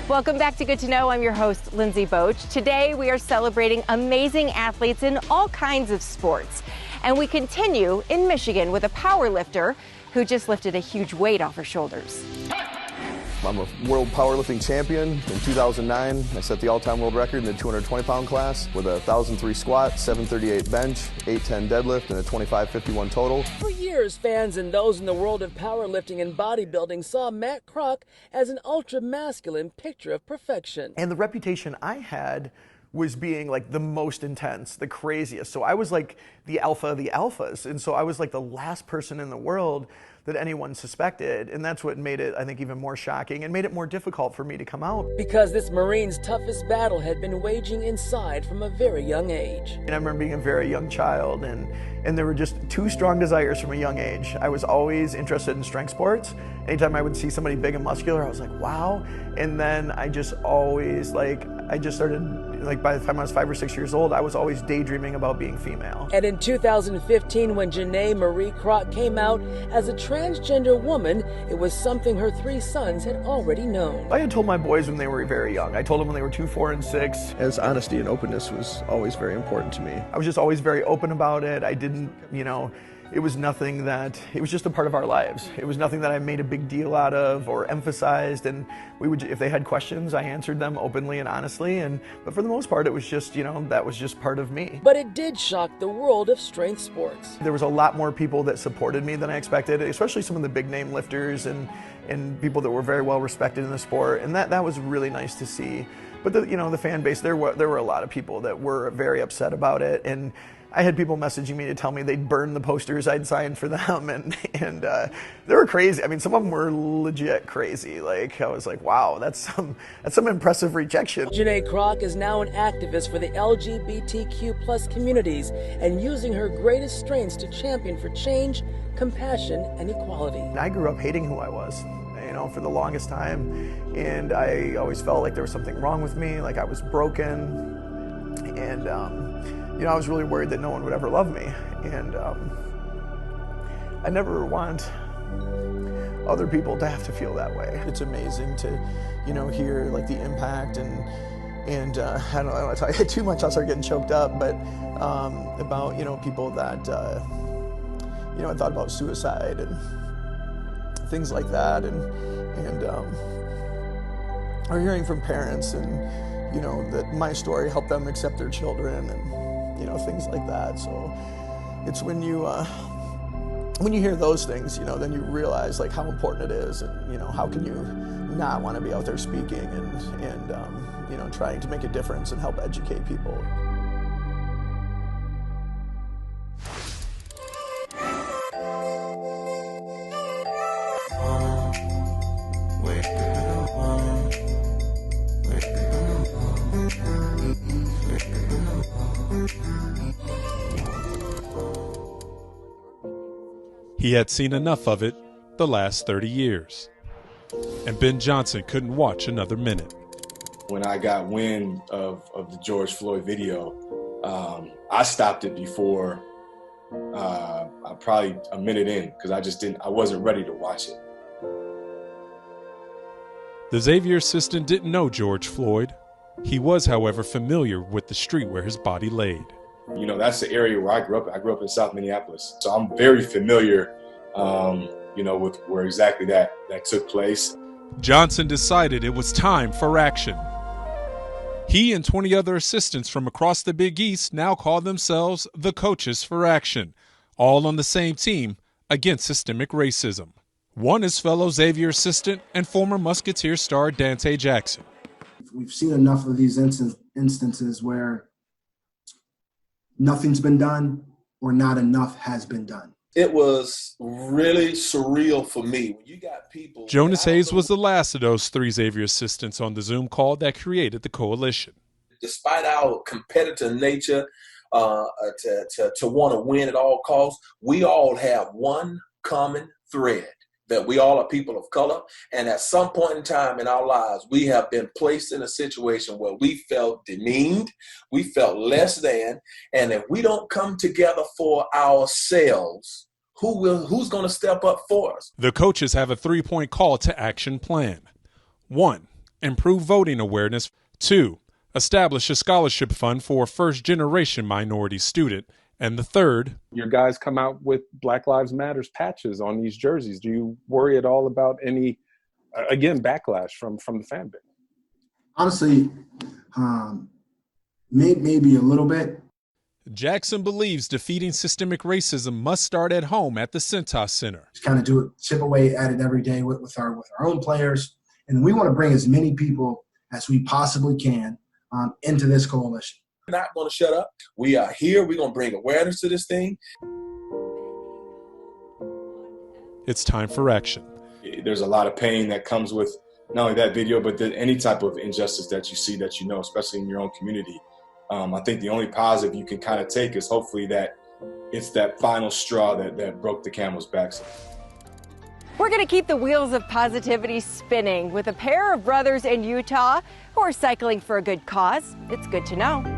Welcome back to Good to Know. I'm your host, Lindsay Boach. Today we are celebrating amazing athletes in all kinds of sports. And we continue in Michigan with a powerlifter who just lifted a huge weight off her shoulders. I'm a world powerlifting champion. In 2009, I set the all-time world record in the 220-pound class with a 1,003 squat, 738 bench, 810 deadlift, and a 2551 total. For years, fans and those in the world of powerlifting and bodybuilding saw Matt Kroc as an ultra-masculine picture of perfection. And the reputation I had was being like the most intense, the craziest. So I was like the alpha of the alphas. And so I was like the last person in the world that anyone suspected. And that's what made it, I think, even more shocking and made it more difficult for me to come out. Because this Marine's toughest battle had been waging inside from a very young age. And I remember being a very young child, and there were just two strong desires from a young age. I was always interested in strength sports. Anytime I would see somebody big and muscular, I was like, wow. And then I just always, I just started, by the time I was 5 or 6 years old, I was always daydreaming about being female. And in 2015, when Janae Marie Kroc came out as a transgender woman, it was something her 3 sons had already known. I had told my boys when they were very young. I told them when they were 2, 4, and 6. As honesty and openness was always very important to me. I was just always very open about it. I didn't, it was nothing that, it was just a part of our lives. It was nothing that I made a big deal out of or emphasized, and we would, if they had questions, I answered them openly and honestly, but for the most part, it was just, that was just part of me. But it did shock the world of strength sports. There was a lot more people that supported me than I expected, especially some of the big name lifters and people that were very well respected in the sport, and that was really nice to see. But the fan base, there were a lot of people that were very upset about it, and I had people messaging me to tell me they'd burn the posters I'd signed for them, and they were crazy. I mean, some of them were legit crazy. I was like, wow, that's some impressive rejection. Janae Kroc is now an activist for the LGBTQ+ communities and using her greatest strengths to champion for change, compassion, and equality. I grew up hating who I was, for the longest time, and I always felt like there was something wrong with me, like I was broken, and I was really worried that no one would ever love me, and I never want other people to have to feel that way. It's amazing to, hear the impact and I don't want to talk too much, I'll start getting choked up, but about, people that, had thought about suicide and things like that, and or hearing from parents and, that my story helped them accept their children and, things like that. So it's when you hear those things, then you realize how important it is, and how can you not want to be out there speaking and trying to make a difference and help educate people. He had seen enough of it the last 30 years, and Ben Johnson couldn't watch another minute. When I got wind of the George Floyd video, I stopped it before probably a minute in, because I wasn't ready to watch it. The Xavier assistant didn't know George Floyd. He was, however, familiar with the street where his body laid. That's the area where I grew up. I grew up in South Minneapolis. So I'm very familiar, with where exactly that took place. Johnson decided it was time for action. He and 20 other assistants from across the Big East now call themselves the Coaches for Action, all on the same team against systemic racism. One is fellow Xavier assistant and former Musketeer star Dante Jackson. We've seen enough of these instances where nothing's been done or not enough has been done. It was really surreal for me. When you got people. Jonas Hayes was the last of those 3 Xavier assistants on the Zoom call that created the coalition. Despite our competitive nature, to want to win at all costs, we all have one common thread. That we all are people of color, and at some point in time in our lives, we have been placed in a situation where we felt demeaned, we felt less than, and if we don't come together for ourselves, who's going to step up for us? The coaches have a 3-point call to action plan. 1, improve voting awareness. 2, establish a scholarship fund for a first-generation minority student. And the third, your guys come out with Black Lives Matters patches on these jerseys. Do you worry at all about any, again, backlash from the fan base? Honestly, maybe a little bit. Jackson believes defeating systemic racism must start at home at the Cintas Center. Just kind of do it, chip away at it every day with our own players. And we want to bring as many people as we possibly can into this coalition. We're not going to shut up. We are here. We're going to bring awareness to this thing. It's time for action. There's a lot of pain that comes with not only that video, but any type of injustice that you see, that you know, especially in your own community. I think the only positive you can kind of take is hopefully that it's that final straw that broke the camel's back. We're going to keep the wheels of positivity spinning with a pair of brothers in Utah who are cycling for a good cause. It's good to know.